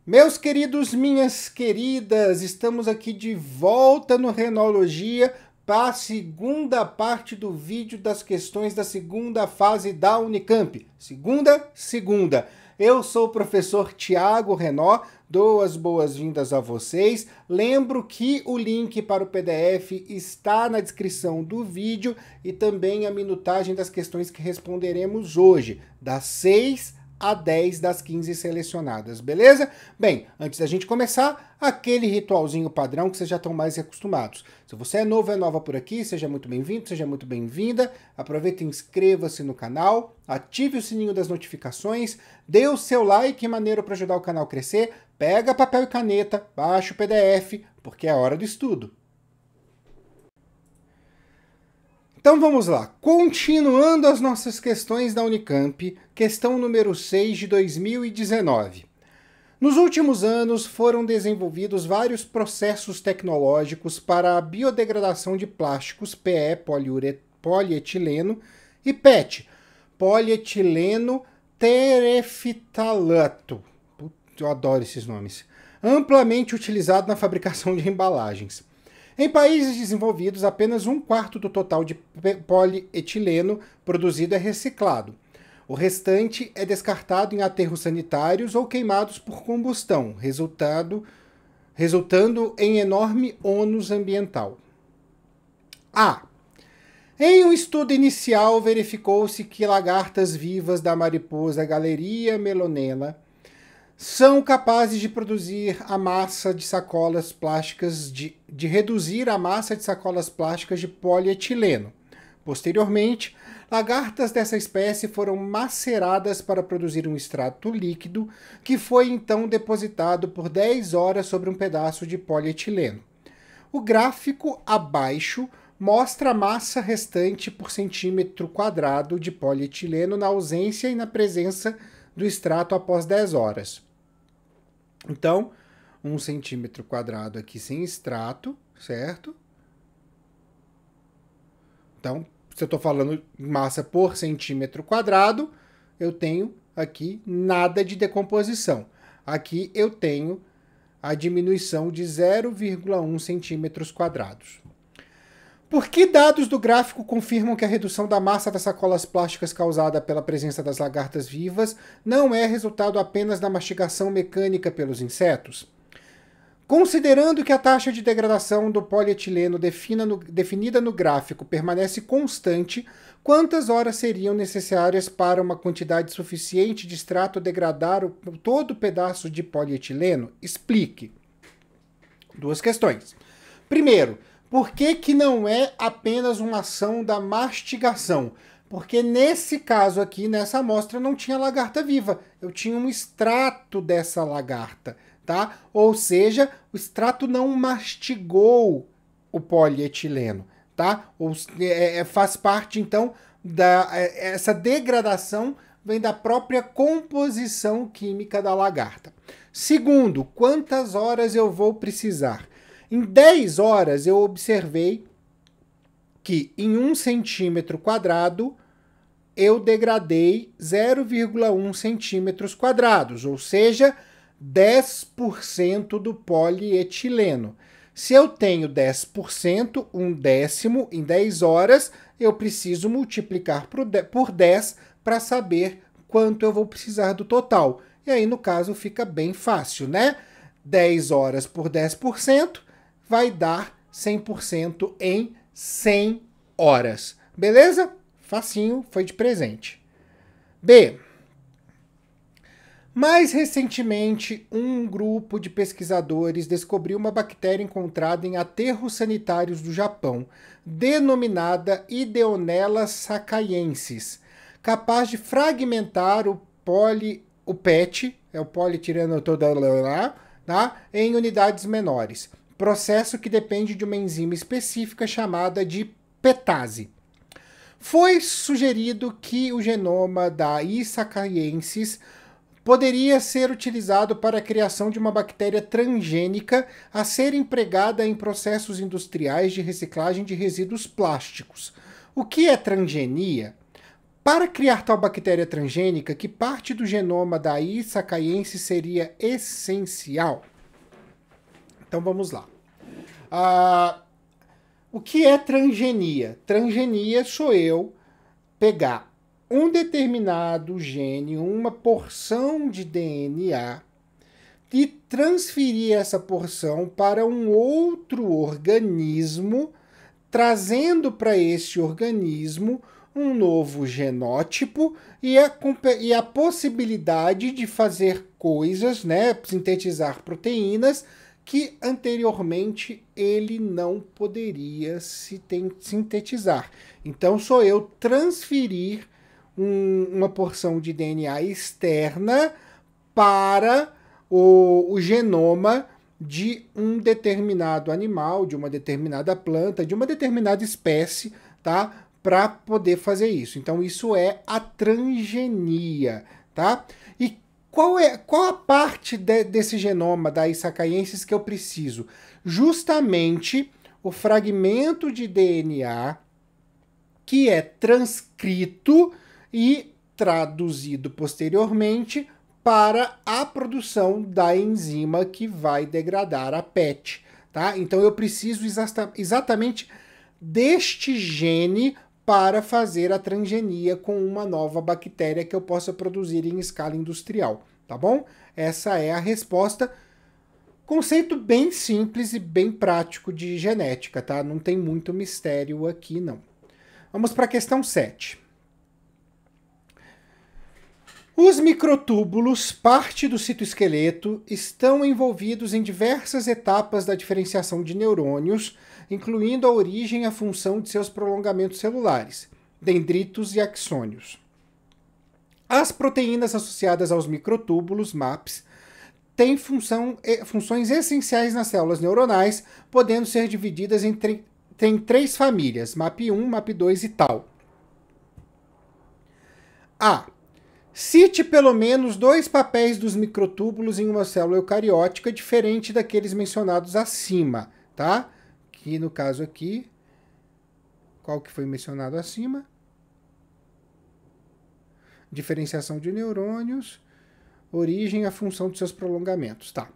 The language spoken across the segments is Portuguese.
Meus queridos, minhas queridas, estamos aqui de volta no Renologia para a segunda parte do vídeo das questões da segunda fase da Unicamp. Segunda. Eu sou o professor Tiago Renó, dou as boas-vindas a vocês. Lembro que o link para o PDF está na descrição do vídeo e também a minutagem das questões que responderemos hoje, das 6 a 10 das 15 selecionadas, beleza? Bem, antes da gente começar, aquele ritualzinho padrão que vocês já estão mais acostumados. Se você é novo, é nova por aqui, seja muito bem-vindo, seja muito bem-vinda. Aproveita e inscreva-se no canal, ative o sininho das notificações, dê o seu like, maneiro para ajudar o canal a crescer, pega papel e caneta, baixa o PDF, porque é hora do estudo. Então vamos lá, continuando as nossas questões da Unicamp, questão número 6 de 2019. Nos últimos anos foram desenvolvidos vários processos tecnológicos para a biodegradação de plásticos PE, polietileno, e PET, polietileno terefitalato. Eu adoro esses nomes. Amplamente utilizado na fabricação de embalagens. Em países desenvolvidos, apenas 1/4 do total de polietileno produzido é reciclado. O restante é descartado em aterros sanitários ou queimados por combustão, resultando em enorme ônus ambiental. Em um estudo inicial, verificou-se que lagartas vivas da mariposa Galeria melonella são capazes de produzir a massa de sacolas plásticas, de reduzir a massa de sacolas plásticas de polietileno. Posteriormente, lagartas dessa espécie foram maceradas para produzir um extrato líquido, que foi então depositado por 10 horas sobre um pedaço de polietileno. O gráfico abaixo mostra a massa restante por centímetro quadrado de polietileno na ausência e na presença do extrato após 10 horas. Então, 1 centímetro quadrado aqui sem extrato, certo? Então, se eu estou falando massa por centímetro quadrado, eu tenho aqui nada de decomposição. Aqui eu tenho a diminuição de 0,1 centímetros quadrados. Por que dados do gráfico confirmam que a redução da massa das sacolas plásticas causada pela presença das lagartas vivas não é resultado apenas da mastigação mecânica pelos insetos? Considerando que a taxa de degradação do polietileno definida no gráfico permanece constante, quantas horas seriam necessárias para uma quantidade suficiente de extrato degradar todo o pedaço de polietileno? Explique. 2 questões. Primeiro, por que não é apenas uma ação da mastigação? Porque nesse caso aqui, nessa amostra, não tinha lagarta viva. Eu tinha um extrato dessa lagarta, tá? Ou seja, o extrato não mastigou o polietileno, tá? Faz parte, então, essa degradação vem da própria composição química da lagarta. Segundo, quantas horas eu vou precisar? Em 10 horas, eu observei que em 1 centímetro quadrado, eu degradei 0,1 centímetros quadrados, ou seja, 10% do polietileno. Se eu tenho 10%, 1/10, em 10 horas, eu preciso multiplicar por 10 para saber quanto eu vou precisar do total. E aí, no caso, fica bem fácil, né? 10 horas por 10%, vai dar 100% em 100 horas. Beleza? Facinho, foi de presente. B. Mais recentemente, um grupo de pesquisadores descobriu uma bactéria encontrada em aterros sanitários do Japão, denominada Ideonella sakaiensis, capaz de fragmentar o PET, o polietileno tá? Em unidades menores. Processo que depende de uma enzima específica chamada de petase. Foi sugerido que o genoma da I. sakaiensis poderia ser utilizado para a criação de uma bactéria transgênica a ser empregada em processos industriais de reciclagem de resíduos plásticos. O que é transgenia? Para criar tal bactéria transgênica, que parte do genoma da I. sakaiensis seria essencial? Então vamos lá. O que é transgenia? Transgenia sou eu pegar um determinado gene, uma porção de DNA, e transferir essa porção para um outro organismo, trazendo para esse organismo um novo genótipo e a possibilidade de fazer coisas, né, sintetizar proteínas que anteriormente ele não poderia sintetizar. Então sou eu transferir uma porção de DNA externa para o genoma de um determinado animal, de uma determinada planta, de uma determinada espécie, tá? Para poder fazer isso. Então isso é a transgenia, tá? E qual a parte desse genoma da I. sakaiensis que eu preciso? Justamente o fragmento de DNA que é transcrito e traduzido posteriormente para a produção da enzima que vai degradar a PET, tá? Então eu preciso exatamente deste gene para fazer a transgenia com uma nova bactéria que eu possa produzir em escala industrial, tá bom? Essa é a resposta. Conceito bem simples e bem prático de genética, tá? Não tem muito mistério aqui, não. Vamos para a questão 7. Os microtúbulos, parte do citoesqueleto, estão envolvidos em diversas etapas da diferenciação de neurônios, incluindo a origem e a função de seus prolongamentos celulares, dendritos e axônios. As proteínas associadas aos microtúbulos, MAPs, têm funções essenciais nas células neuronais, podendo ser divididas em 3 famílias, MAP1, MAP2 e tal. A. Cite pelo menos 2 papéis dos microtúbulos em uma célula eucariótica diferente daqueles mencionados acima, tá? Que no caso aqui, qual que foi mencionado acima? Diferenciação de neurônios, origem e a função de seus prolongamentos, tá?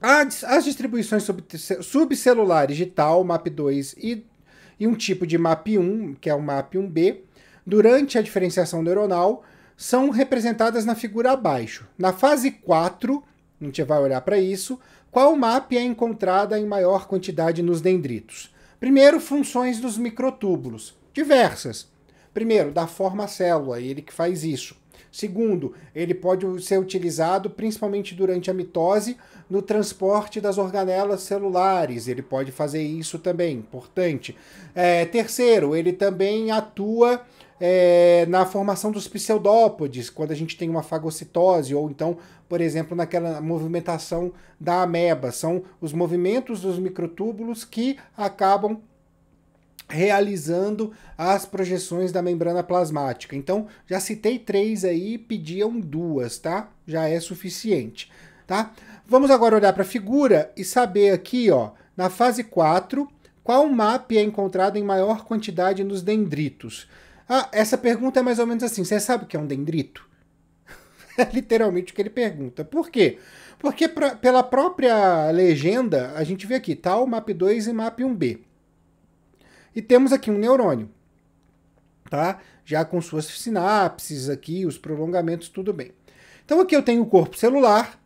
As distribuições subcelulares de tal, MAP2 e um tipo de MAP1, que é o MAP1B, durante a diferenciação neuronal, são representadas na figura abaixo. Na fase 4, a gente vai olhar para isso, qual MAP é encontrada em maior quantidade nos dendritos? Primeiro, funções dos microtúbulos, diversas. Primeiro, dá forma à célula, ele que faz isso. Segundo, ele pode ser utilizado principalmente durante a mitose no transporte das organelas celulares. Ele pode fazer isso também, importante. Terceiro, ele também atua na formação dos pseudópodes, quando a gente tem uma fagocitose, ou então, por exemplo, naquela movimentação da ameba. São os movimentos dos microtúbulos que acabam realizando as projeções da membrana plasmática. Então, já citei 3 aí, pediam 2, tá? Já é suficiente, tá? Vamos agora olhar para a figura e saber aqui, ó, na fase 4, qual MAP é encontrado em maior quantidade nos dendritos? Essa pergunta é mais ou menos assim, você sabe o que é um dendrito? É literalmente o que ele pergunta. Por quê? Porque pela própria legenda, a gente vê aqui, tal, MAP2 e MAP1B. E temos aqui um neurônio, tá? Já com suas sinapses aqui, os prolongamentos, tudo bem. Então aqui eu tenho o corpo celular,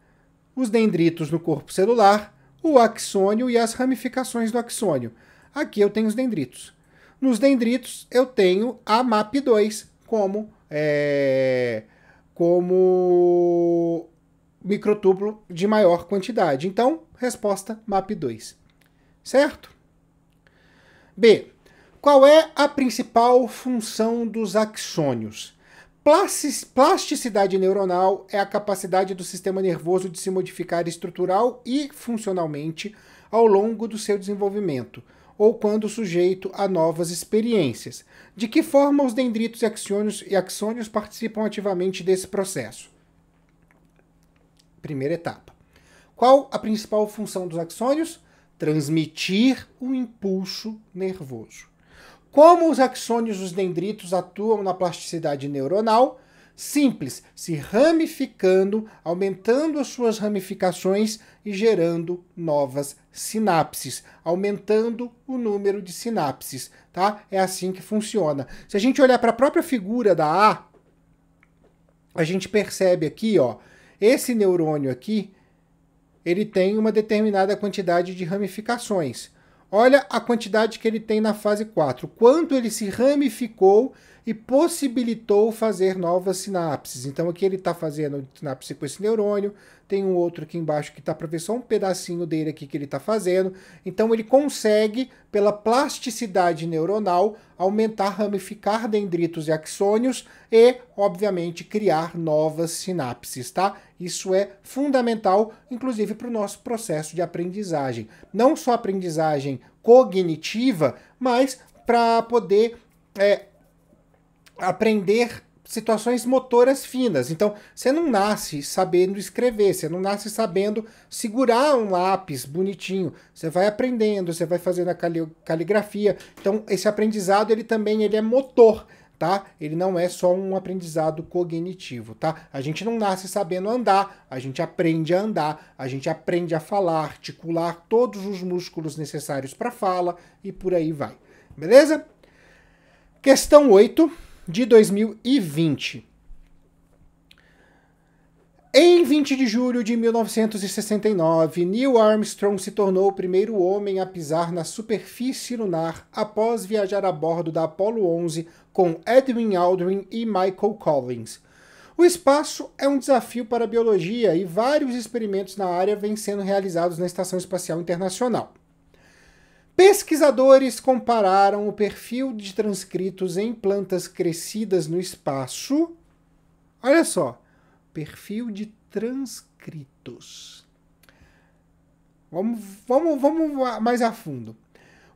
os dendritos no corpo celular, o axônio e as ramificações do axônio. Aqui eu tenho os dendritos. Nos dendritos eu tenho a MAP2 como microtúbulo de maior quantidade. Então, resposta MAP2. Certo? B. Qual é a principal função dos axônios? Plasticidade neuronal é a capacidade do sistema nervoso de se modificar estrutural e funcionalmente ao longo do seu desenvolvimento, ou quando sujeito a novas experiências. De que forma os dendritos e axônios participam ativamente desse processo? Primeira etapa. Qual a principal função dos axônios? Transmitir o impulso nervoso. Como os axônios e os dendritos atuam na plasticidade neuronal? Simples, se ramificando, aumentando as suas ramificações e gerando novas sinapses, aumentando o número de sinapses, tá? É assim que funciona. Se a gente olhar para a própria figura da a gente percebe aqui, ó, esse neurônio aqui, ele tem uma determinada quantidade de ramificações. Olha a quantidade que ele tem na fase 4, quanto ele se ramificou e possibilitou fazer novas sinapses. Então aqui ele está fazendo sinapse com esse neurônio, tem um outro aqui embaixo que está para ver só um pedacinho dele aqui que ele está fazendo. Então ele consegue, pela plasticidade neuronal, aumentar, ramificar dendritos e axônios e, obviamente, criar novas sinapses, tá? Isso é fundamental, inclusive, para o nosso processo de aprendizagem. Não só aprendizagem cognitiva, mas para poder aprender situações motoras finas. Então, você não nasce sabendo escrever, você não nasce sabendo segurar um lápis bonitinho. Você vai aprendendo, você vai fazendo a caligrafia. Então, esse aprendizado, ele é motor, tá? Ele não é só um aprendizado cognitivo, tá? A gente não nasce sabendo andar, a gente aprende a andar, a gente aprende a falar, articular todos os músculos necessários para fala e por aí vai. Beleza? Questão 8 de 2020. Em 20 de julho de 1969, Neil Armstrong se tornou o primeiro homem a pisar na superfície lunar após viajar a bordo da Apollo 11 com Edwin Aldrin e Michael Collins. O espaço é um desafio para a biologia e vários experimentos na área vêm sendo realizados na Estação Espacial Internacional. Pesquisadores compararam o perfil de transcritos em plantas crescidas no espaço. Olha só, perfil de transcritos. Vamos mais a fundo.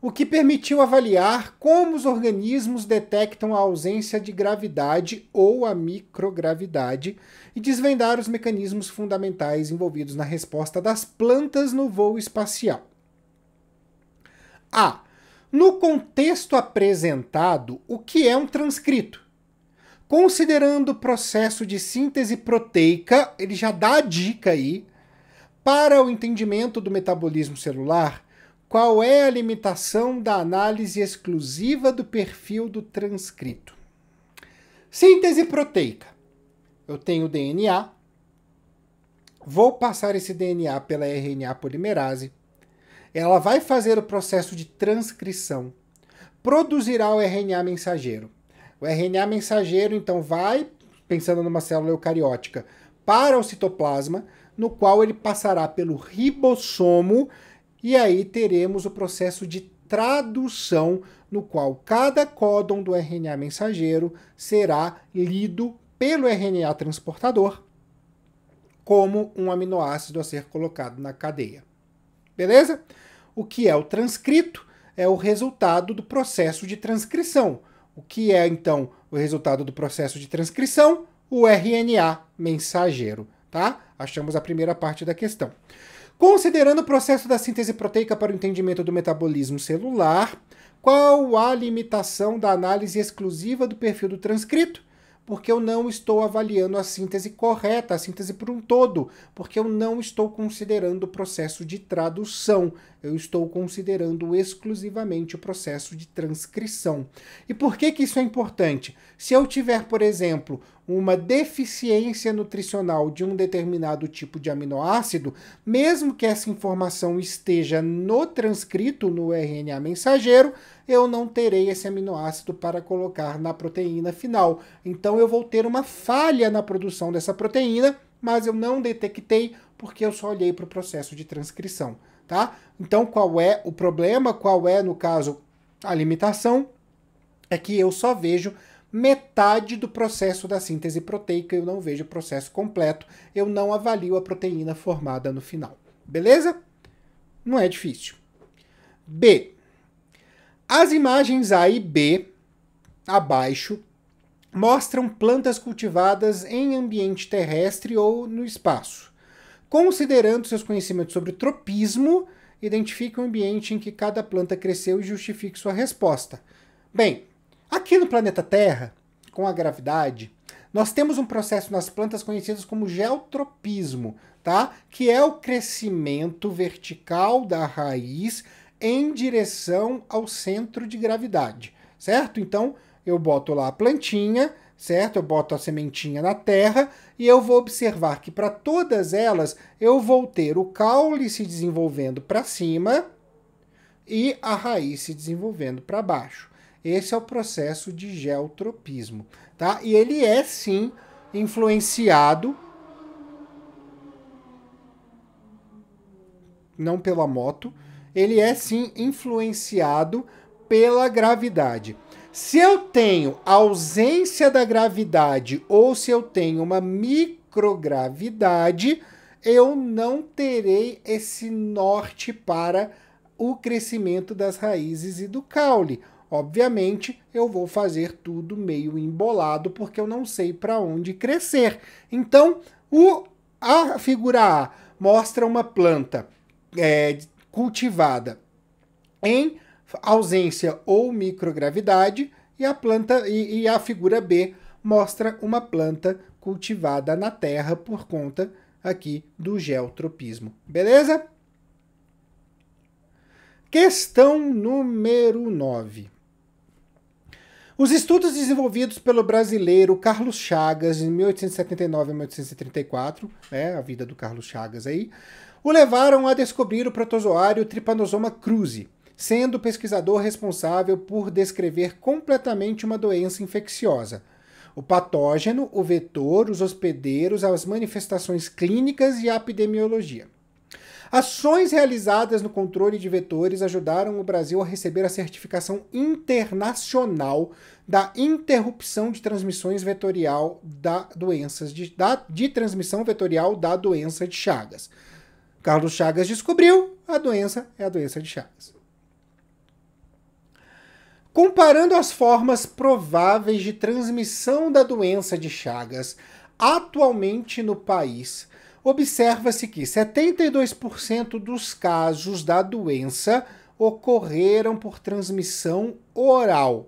O que permitiu avaliar como os organismos detectam a ausência de gravidade ou a microgravidade e desvendar os mecanismos fundamentais envolvidos na resposta das plantas no voo espacial. No contexto apresentado, o que é um transcrito? Considerando o processo de síntese proteica, ele já dá a dica aí, para o entendimento do metabolismo celular, qual é a limitação da análise exclusiva do perfil do transcrito? Síntese proteica. Eu tenho DNA, vou passar esse DNA pela RNA polimerase, ela vai fazer o processo de transcrição, produzirá o RNA mensageiro. O RNA mensageiro, então, vai, pensando numa célula eucariótica, para o citoplasma, no qual ele passará pelo ribossomo, e aí teremos o processo de tradução, no qual cada códon do RNA mensageiro será lido pelo RNA transportador como um aminoácido a ser colocado na cadeia. Beleza? O que é o transcrito? É o resultado do processo de transcrição. O que é, então, o resultado do processo de transcrição? O RNA mensageiro, tá? Achamos a primeira parte da questão. Considerando o processo da síntese proteica para o entendimento do metabolismo celular, qual a limitação da análise exclusiva do perfil do transcrito? Porque eu não estou avaliando a síntese correta, a síntese por um todo, porque eu não estou considerando o processo de tradução, eu estou considerando exclusivamente o processo de transcrição. E por que isso é importante? Se eu tiver, por exemplo, uma deficiência nutricional de um determinado tipo de aminoácido, mesmo que essa informação esteja no transcrito, no RNA mensageiro, eu não terei esse aminoácido para colocar na proteína final. Então eu vou ter uma falha na produção dessa proteína, mas eu não detectei porque eu só olhei para o processo de transcrição, tá? Então qual é o problema? Qual é, no caso, a limitação? É que eu só vejo metade do processo da síntese proteica, eu não vejo o processo completo, eu não avalio a proteína formada no final. Beleza? Não é difícil. B. As imagens A e B, abaixo, mostram plantas cultivadas em ambiente terrestre ou no espaço. Considerando seus conhecimentos sobre tropismo, identifique o ambiente em que cada planta cresceu e justifique sua resposta. Bem, aqui no planeta Terra, com a gravidade, nós temos um processo nas plantas conhecido como geotropismo, tá? Que é o crescimento vertical da raiz em direção ao centro de gravidade, certo? Então, eu boto lá a plantinha, certo? Eu boto a sementinha na terra e eu vou observar que para todas elas eu vou ter o caule se desenvolvendo para cima e a raiz se desenvolvendo para baixo. Esse é o processo de geotropismo, tá? E ele é sim influenciado não pela moto, ele é sim influenciado pela gravidade. Se eu tenho ausência da gravidade ou se eu tenho uma microgravidade, eu não terei esse norte para o crescimento das raízes e do caule. Obviamente, eu vou fazer tudo meio embolado porque eu não sei para onde crescer. Então, a figura A mostra uma planta cultivada em ausência ou microgravidade e a figura B mostra uma planta cultivada na terra por conta aqui do geotropismo. Beleza? Questão número 9. Os estudos desenvolvidos pelo brasileiro Carlos Chagas em 1879 a 1834, a vida do Carlos Chagas aí, o levaram a descobrir o protozoário Trypanosoma cruzi, sendo o pesquisador responsável por descrever completamente uma doença infecciosa. O patógeno, o vetor, os hospedeiros, as manifestações clínicas e a epidemiologia. Ações realizadas no controle de vetores ajudaram o Brasil a receber a certificação internacional da interrupção de transmissões vetorial de transmissão vetorial da doença de Chagas. Carlos Chagas descobriu, a doença é a doença de Chagas. Comparando as formas prováveis de transmissão da doença de Chagas atualmente no país, observa-se que 72% dos casos da doença ocorreram por transmissão oral,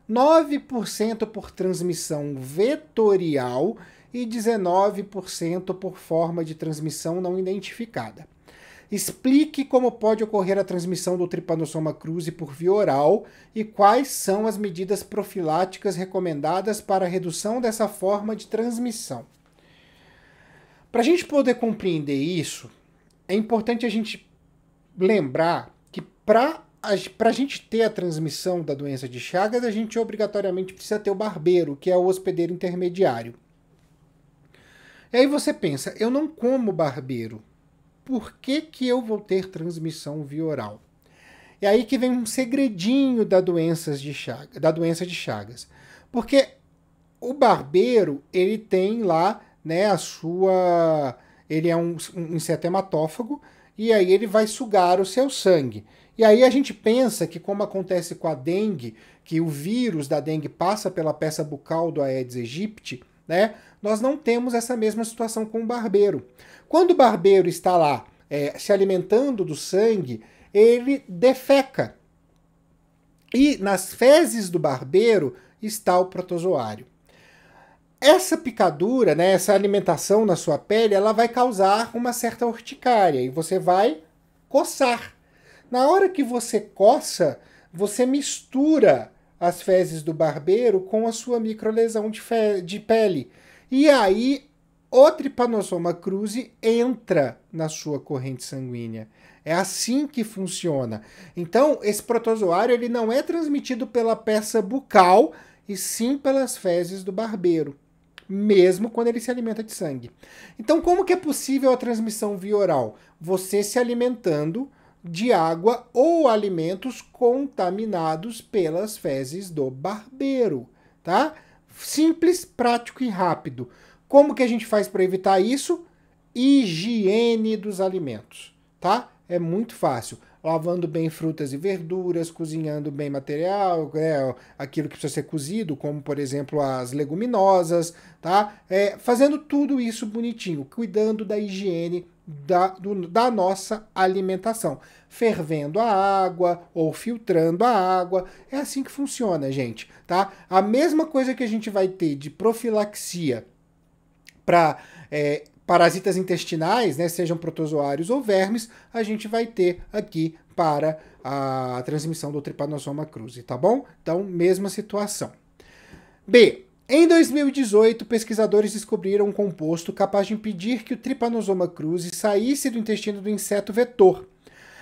9% por transmissão vetorial e 19% por forma de transmissão não identificada. Explique como pode ocorrer a transmissão do Trypanosoma cruzi por via oral e quais são as medidas profiláticas recomendadas para a redução dessa forma de transmissão. Para a gente poder compreender isso, é importante a gente lembrar que para a gente ter a transmissão da doença de Chagas, a gente obrigatoriamente precisa ter o barbeiro, que é o hospedeiro intermediário. E aí você pensa, eu não como barbeiro, por que eu vou ter transmissão via oral? É aí que vem um segredinho da doença de Chagas. Porque o barbeiro, ele tem lá, ele é um inseto hematófago, e aí ele vai sugar o seu sangue. E aí a gente pensa que, como acontece com a dengue, que o vírus da dengue passa pela peça bucal do Aedes aegypti, nós não temos essa mesma situação com o barbeiro. Quando o barbeiro está lá se alimentando do sangue, ele defeca. E nas fezes do barbeiro está o protozoário. Essa picadura, essa alimentação na sua pele, ela vai causar uma certa urticária e você vai coçar. Na hora que você coça, você mistura as fezes do barbeiro com a sua microlesão de pele. E aí o Trypanosoma cruzi entra na sua corrente sanguínea. É assim que funciona. Então, esse protozoário ele não é transmitido pela peça bucal, e sim pelas fezes do barbeiro, mesmo quando ele se alimenta de sangue. Então, como que é possível a transmissão via oral? Você se alimentando de água ou alimentos contaminados pelas fezes do barbeiro, tá? Simples, prático e rápido. Como que a gente faz para evitar isso? Higiene dos alimentos, tá? É muito fácil. lavando bem frutas e verduras, cozinhando bem material, aquilo que precisa ser cozido, como por exemplo as leguminosas, tá? Fazendo tudo isso bonitinho, cuidando da higiene da nossa alimentação, fervendo a água ou filtrando a água. É assim que funciona, gente, tá? A mesma coisa que a gente vai ter de profilaxia para parasitas intestinais, né, sejam protozoários ou vermes, a gente vai ter aqui para a transmissão do Trypanosoma cruzi, tá bom? Então, mesma situação. B. Em 2018, pesquisadores descobriram um composto capaz de impedir que o Trypanosoma cruzi saísse do intestino do inseto vetor.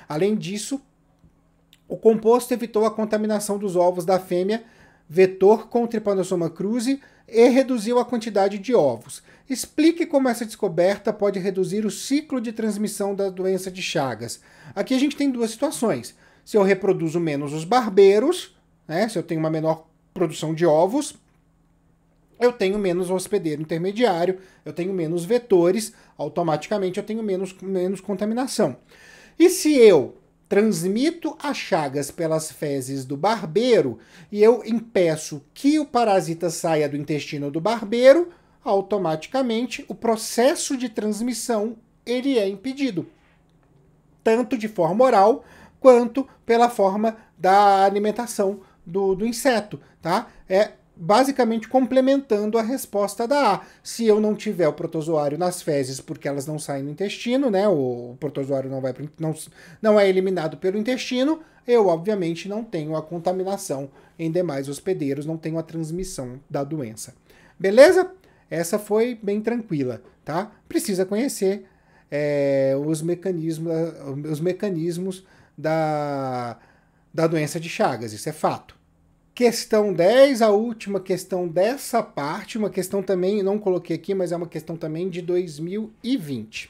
Além disso, o composto evitou a contaminação dos ovos da fêmea vetor com o Trypanosoma cruzi e reduziu a quantidade de ovos. Explique como essa descoberta pode reduzir o ciclo de transmissão da doença de Chagas. Aqui a gente tem duas situações. Se eu reproduzo menos os barbeiros, né, se eu tenho uma menor produção de ovos, eu tenho menos hospedeiro intermediário, eu tenho menos vetores, automaticamente eu tenho menos contaminação. E se eu transmito as chagas pelas fezes do barbeiro e eu impeço que o parasita saia do intestino do barbeiro, automaticamente o processo de transmissão ele é impedido, tanto de forma oral quanto pela forma da alimentação do inseto, tá? Basicamente complementando a resposta da A. Se eu não tiver o protozoário nas fezes porque elas não saem do intestino, né, o protozoário não é eliminado pelo intestino, eu obviamente não tenho a contaminação em demais hospedeiros, não tenho a transmissão da doença. Beleza? Essa foi bem tranquila, tá? Precisa conhecer os mecanismos da doença de Chagas, isso é fato. Questão 10, a última questão dessa parte, uma questão também, não coloquei aqui, mas é uma questão também de 2020.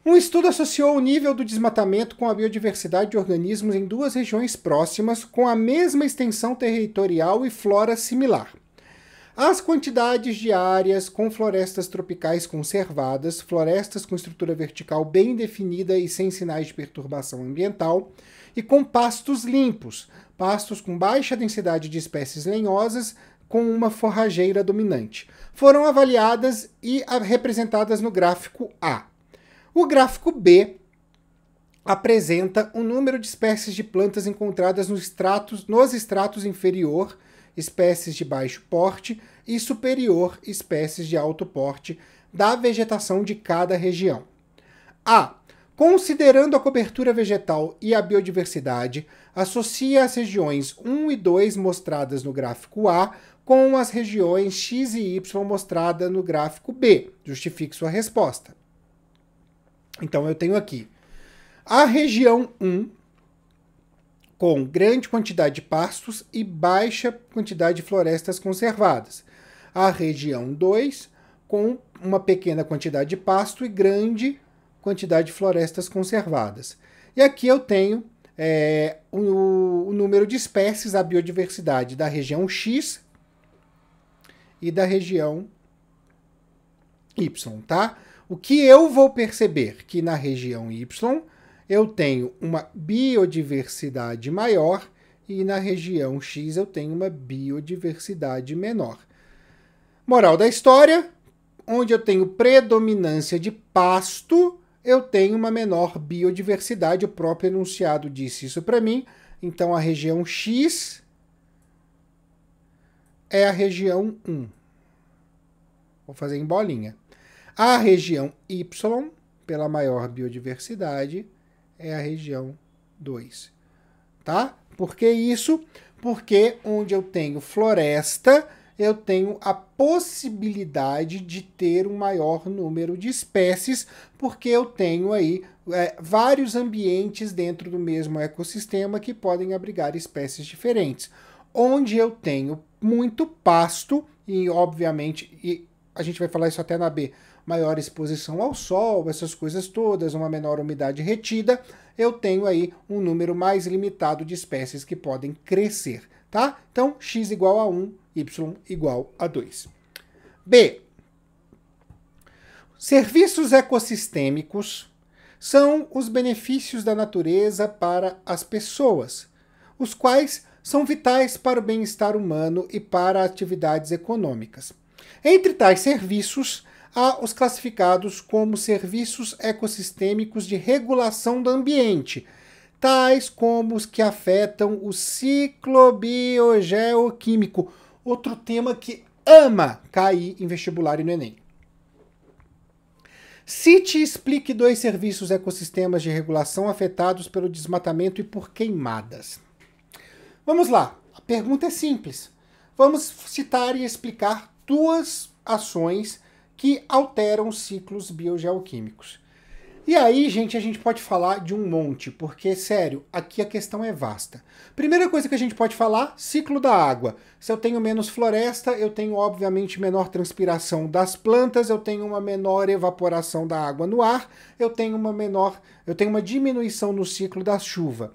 Um estudo associou o nível do desmatamento com a biodiversidade de organismos em duas regiões próximas, com a mesma extensão territorial e flora similar. As quantidades de áreas com florestas tropicais conservadas, florestas com estrutura vertical bem definida e sem sinais de perturbação ambiental, e com pastos limpos, pastos com baixa densidade de espécies lenhosas com uma forrageira dominante, foram avaliadas e representadas no gráfico A. O gráfico B apresenta o número de espécies de plantas encontradas nos estratos inferior, espécies de baixo porte, e superior, espécies de alto porte, da vegetação de cada região. A. Considerando a cobertura vegetal e a biodiversidade, associa as regiões 1 e 2 mostradas no gráfico A com as regiões X e Y mostradas no gráfico B. Justifique sua resposta. Então eu tenho aqui a região 1 com grande quantidade de pastos e baixa quantidade de florestas conservadas. A região 2 com uma pequena quantidade de pasto e grande quantidade de florestas conservadas. E aqui eu tenho o número de espécies, a biodiversidade da região X e da região Y, tá? O que eu vou perceber? Que na região Y eu tenho uma biodiversidade maior e na região X eu tenho uma biodiversidade menor. Moral da história, onde eu tenho predominância de pasto, eu tenho uma menor biodiversidade, o próprio enunciado disse isso para mim. Então a região X é a região 1. Vou fazer em bolinha. A região Y, pela maior biodiversidade, é a região 2. Tá? Por que isso? Porque onde eu tenho floresta, eu tenho a possibilidade de ter um maior número de espécies, porque eu tenho aí vários ambientes dentro do mesmo ecossistema que podem abrigar espécies diferentes. Onde eu tenho muito pasto, e obviamente, e a gente vai falar isso até na B, maior exposição ao sol, essas coisas todas, uma menor umidade retida, eu tenho aí um número mais limitado de espécies que podem crescer, tá? Então, x igual a 1, y igual a 2. B. Serviços ecossistêmicos são os benefícios da natureza para as pessoas, os quais são vitais para o bem-estar humano e para atividades econômicas. Entre tais serviços, há os classificados como serviços ecossistêmicos de regulação do ambiente, tais como os que afetam o ciclo biogeoquímico, outro tema que ama cair em vestibular e no Enem. Cite e explique 2 serviços ecossistemas de regulação afetados pelo desmatamento e por queimadas. Vamos lá, a pergunta é simples. Vamos citar e explicar 2 ações que alteram ciclos biogeoquímicos. E aí, gente, a gente pode falar de um monte, porque, sério, aqui a questão é vasta. Primeira coisa que a gente pode falar, ciclo da água. Se eu tenho menos floresta, eu tenho, obviamente, menor transpiração das plantas, eu tenho uma menor evaporação da água no ar, eu tenho uma diminuição no ciclo da chuva.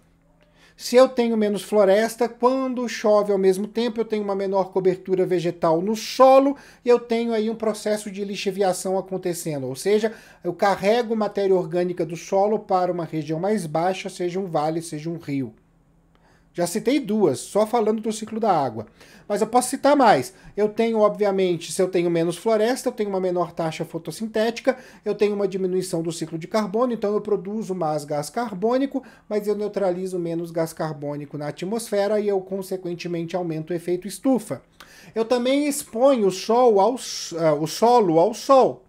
Se eu tenho menos floresta, quando chove ao mesmo tempo, eu tenho uma menor cobertura vegetal no solo e eu tenho aí um processo de lixiviação acontecendo, ou seja, eu carrego matéria orgânica do solo para uma região mais baixa, seja um vale, seja um rio. Já citei 2, só falando do ciclo da água. Mas eu posso citar mais. Eu tenho, obviamente, se eu tenho menos floresta, eu tenho uma menor taxa fotossintética, eu tenho uma diminuição do ciclo de carbono, então eu produzo mais gás carbônico, mas eu neutralizo menos gás carbônico na atmosfera e eu, consequentemente, aumento o efeito estufa. Eu também exponho o solo ao sol,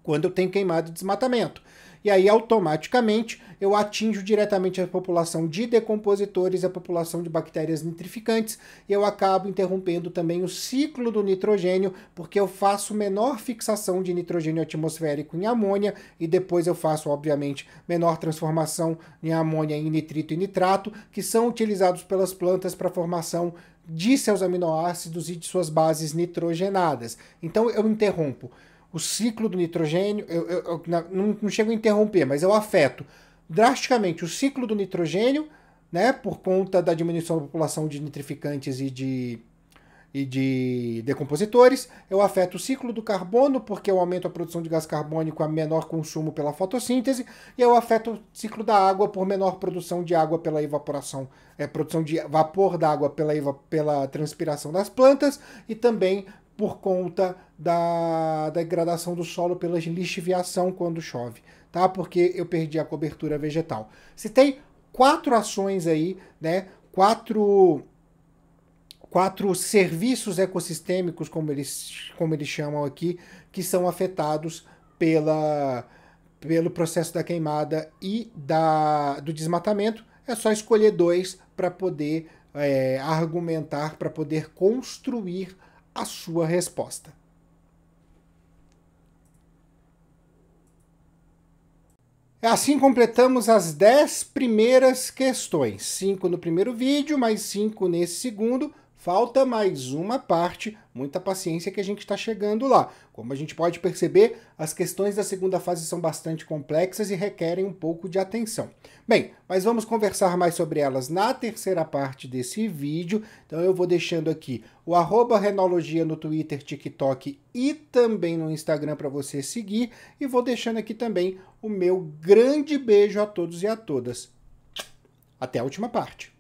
quando eu tenho queimado e desmatamento. E aí, automaticamente, eu atinjo diretamente a população de decompositores e a população de bactérias nitrificantes, e eu acabo interrompendo também o ciclo do nitrogênio, porque eu faço menor fixação de nitrogênio atmosférico em amônia, e depois eu faço, obviamente, menor transformação em amônia em nitrito e nitrato, que são utilizados pelas plantas para a formação de seus aminoácidos e de suas bases nitrogenadas. Então, eu interrompo o ciclo do nitrogênio, eu não chego a interromper, mas eu afeto drasticamente o ciclo do nitrogênio, né, por conta da diminuição da população de nitrificantes e de decompositores. Eu afeto o ciclo do carbono, porque eu aumento a produção de gás carbônico a menor consumo pela fotossíntese, e eu afeto o ciclo da água por menor produção de água pela evaporação, produção de vapor da água pela transpiração das plantas, e também por conta da degradação do solo pela lixiviação quando chove, tá? Porque eu perdi a cobertura vegetal. Citei 4 ações aí, né? 4 serviços ecossistêmicos, como eles chamam aqui, que são afetados pelo processo da queimada e do desmatamento. É só escolher 2 para poder argumentar, para poder construir a sua resposta. Assim completamos as 10 primeiras questões. 5 no primeiro vídeo, mais 5 nesse segundo. Falta mais uma parte, muita paciência que a gente está chegando lá. Como a gente pode perceber, as questões da segunda fase são bastante complexas e requerem um pouco de atenção. Bem, mas vamos conversar mais sobre elas na terceira parte desse vídeo. Então eu vou deixando aqui o @Renologia no Twitter, TikTok e também no Instagram para você seguir. E vou deixando aqui também o meu grande beijo a todos e a todas. Até a última parte.